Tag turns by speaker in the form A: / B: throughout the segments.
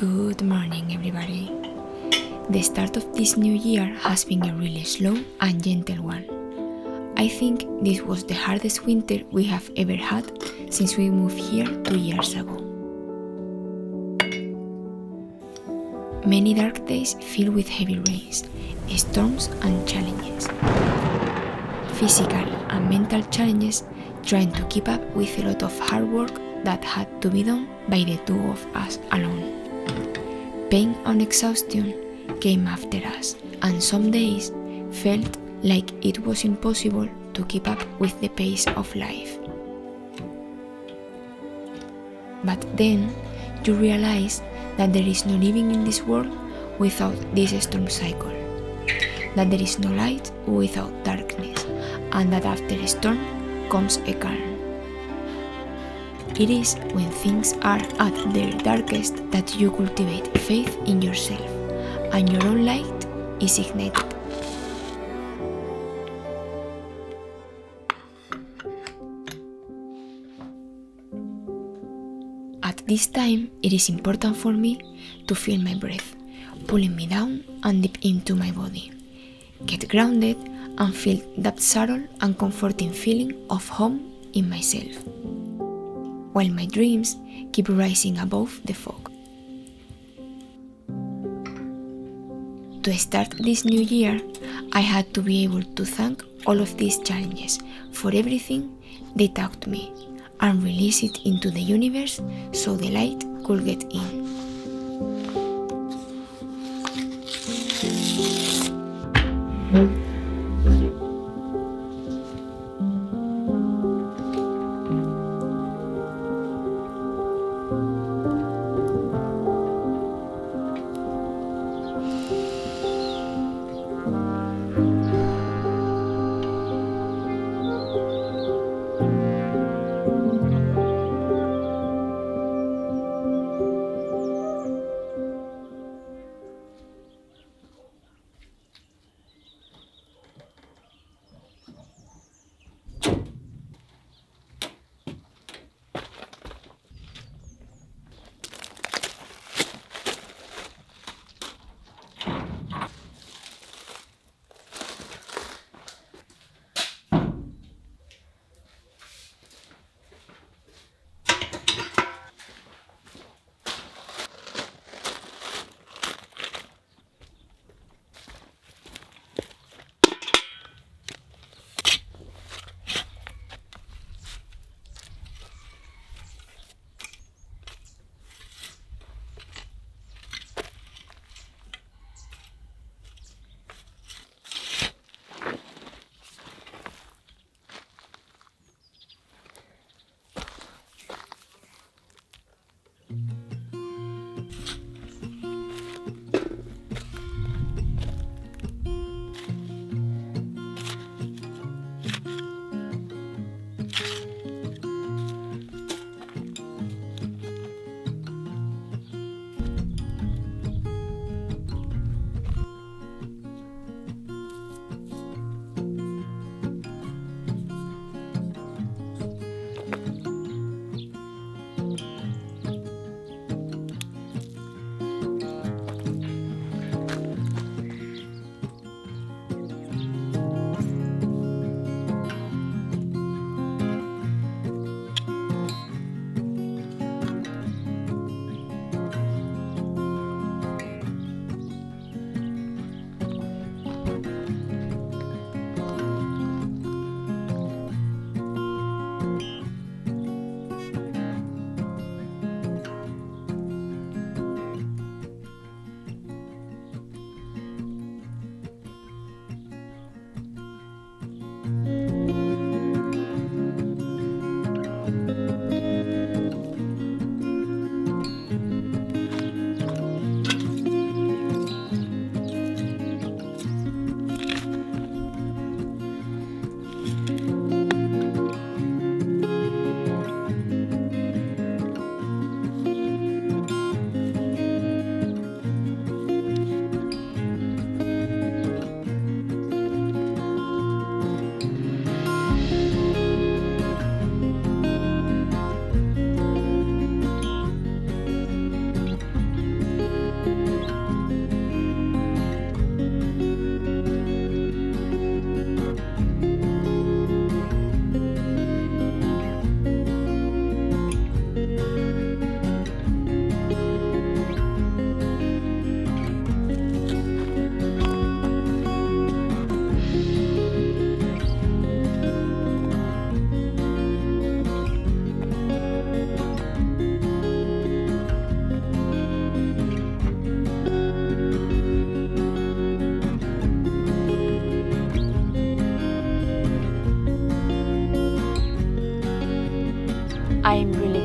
A: Good morning, everybody. The start of this new year has been a really slow and gentle one. I think this was the hardest winter we have ever had since we moved here 2 years ago. Many dark days filled with heavy rains, storms and challenges. Physical and mental challenges trying to keep up with a lot of hard work that had to be done by the two of us alone. Pain and exhaustion came after us, and some days felt like it was impossible to keep up with the pace of life. But then you realize that there is no living in this world without this storm cycle, that there is no light without darkness, and that after a storm comes a calm. It is when things are at their darkest that you cultivate faith in yourself, and your own light is ignited. At this time, it is important for me to feel my breath, pulling me down and deep into my body. Get grounded and feel that subtle and comforting feeling of home in myself, while my dreams keep rising above the fog. To start this new year, I had to be able to thank all of these challenges for everything they taught me and release it into the universe so the light could get in.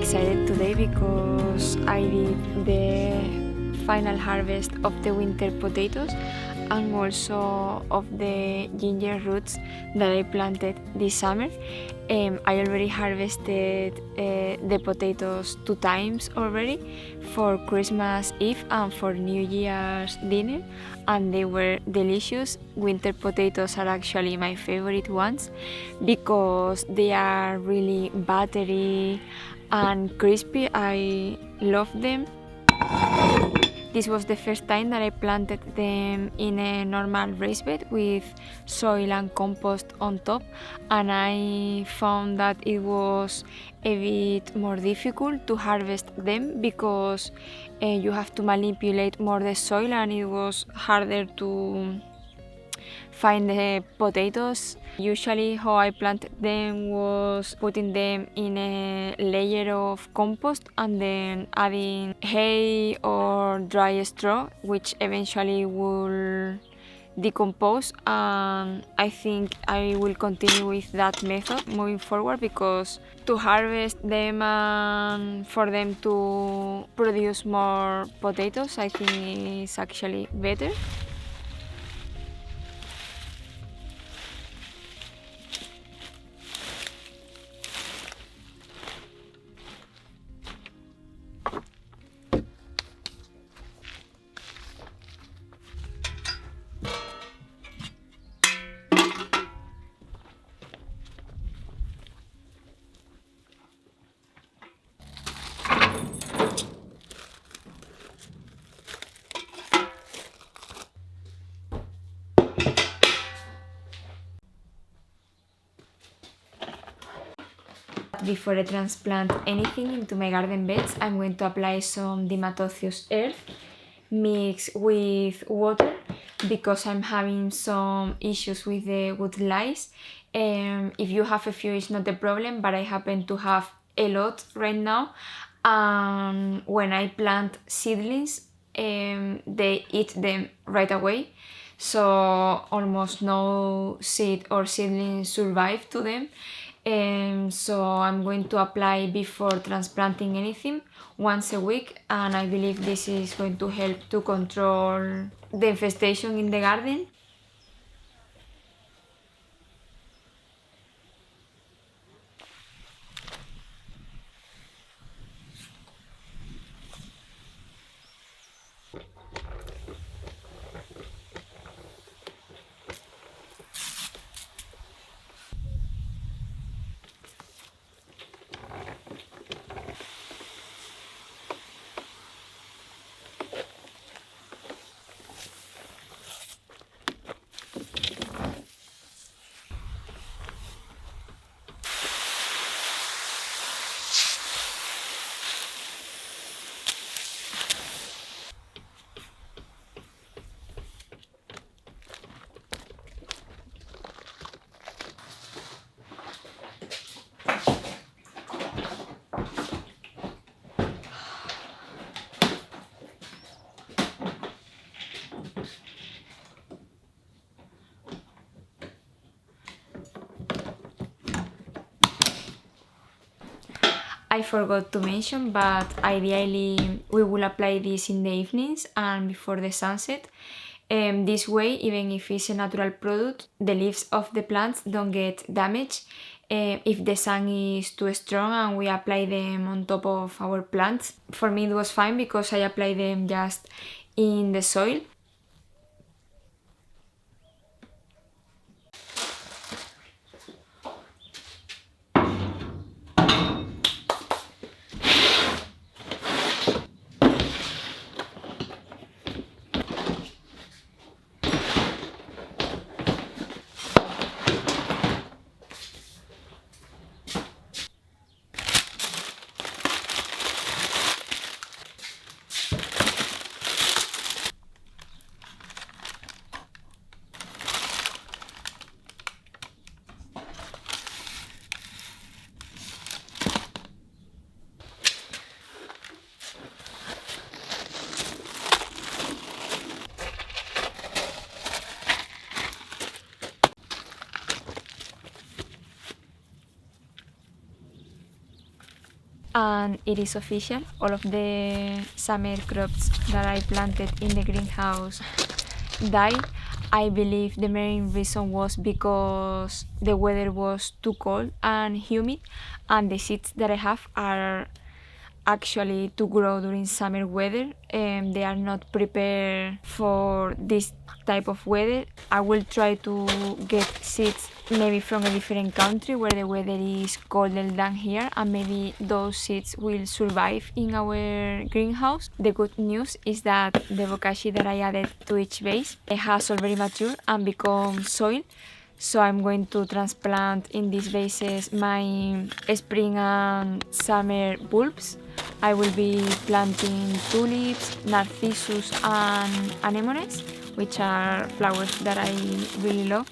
A: excited today because I did the final harvest of the winter potatoes and also of the ginger roots that I planted this summer. I already harvested the potatoes 2 times already, for Christmas Eve and for New Year's dinner, and they were delicious. Winter potatoes are actually my favorite ones because they are really buttery and crispy. I love them. This was the first time that I planted them in a normal raised bed with soil and compost on top, and I found that it was a bit more difficult to harvest them because you have to manipulate more the soil, and it was harder to find the potatoes. Usually how I planted them was putting them in a layer of compost and then adding hay or dry straw, which eventually will decompose, and I think I will continue with that method moving forward because to harvest them and for them to produce more potatoes, I think is actually better. Before I transplant anything into my garden beds, I'm going to apply some diatomaceous earth mixed with water because I'm having some issues with the wood lice. If you have a few, it's not a problem, but I happen to have a lot right now. When I plant seedlings, they eat them right away, so almost no seed or seedlings survive to them. So I'm going to apply before transplanting anything once a week, and I believe this is going to help to control the infestation in the garden. I forgot to mention, but ideally we will apply this in the evenings and before the sunset. This way, even if it's a natural product, the leaves of the plants don't get damaged if the sun is too strong and we apply them on top of our plants. For me it was fine because I apply them just in the soil.
B: And it is official, all of the summer crops that I planted in the greenhouse died. I believe the main reason was because the weather was too cold and humid, and the seeds that I have are actually to grow during summer weather, and they are not prepared for this type of weather. I will try to get seeds maybe from a different country where the weather is colder than here, and maybe those seeds will survive in our greenhouse. The good news is that the bokashi that I added to each vase has already matured and become soil, so I'm going to transplant in these vases my spring and summer bulbs. I will be planting tulips, narcissus and anemones, which are flowers that I really love.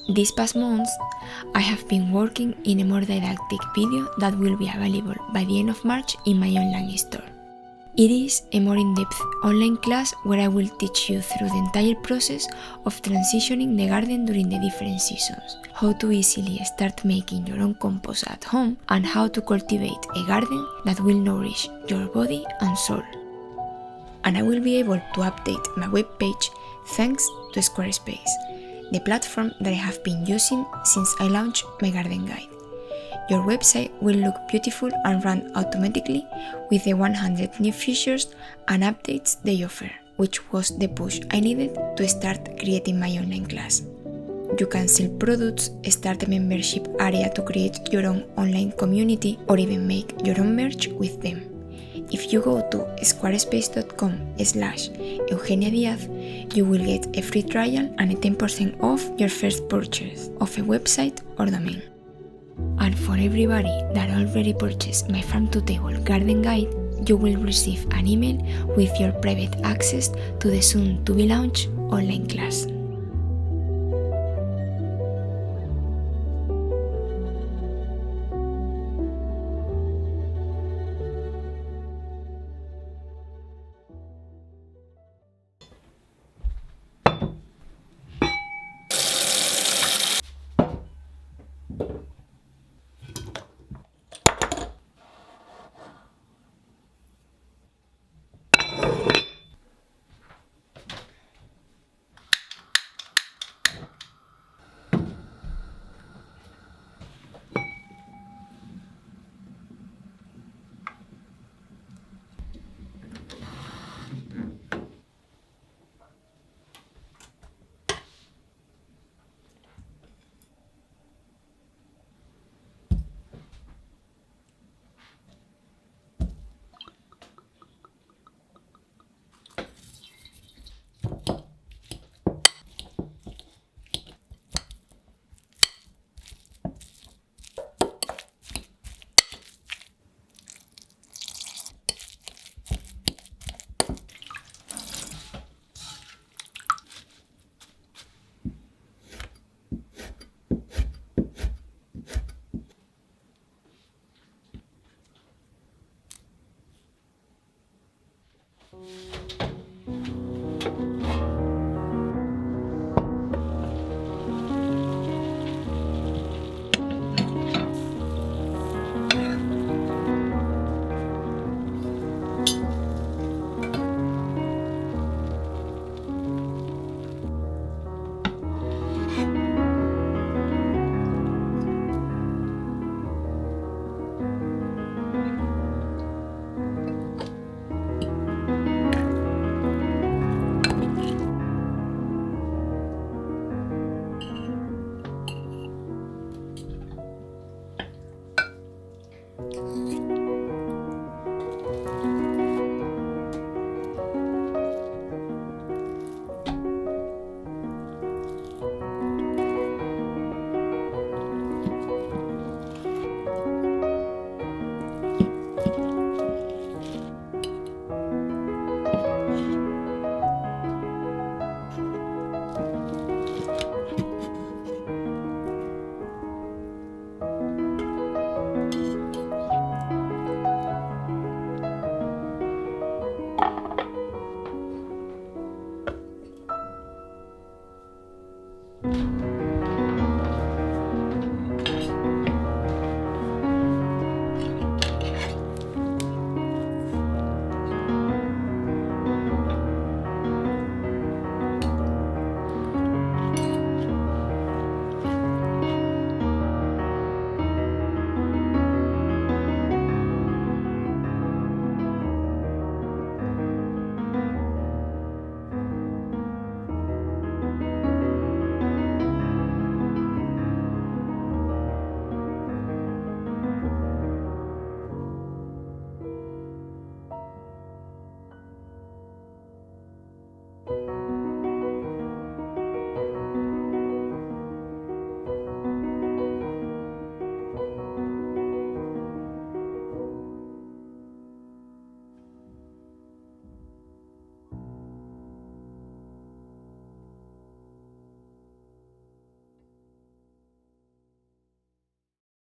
A: These past months, I have been working in a more didactic video that will be available by the end of March in my online store. It is a more in-depth online class where I will teach you through the entire process of transitioning the garden during the different seasons, how to easily start making your own compost at home, and how to cultivate a garden that will nourish your body and soul. And I will be able to update my webpage thanks to Squarespace, the platform that I have been using since I launched my garden guide. Your website will look beautiful and run automatically with the 100 new features and updates they offer, which was the push I needed to start creating my online class. You can sell products, start a membership area to create your own online community, or even make your own merch with them. If you go to squarespace.com/Eugenia Diaz, you will get a free trial and a 10% off your first purchase of a website or domain. And for everybody that already purchased my Farm to Table garden guide, you will receive an email with your private access to the soon-to-be-launched online class.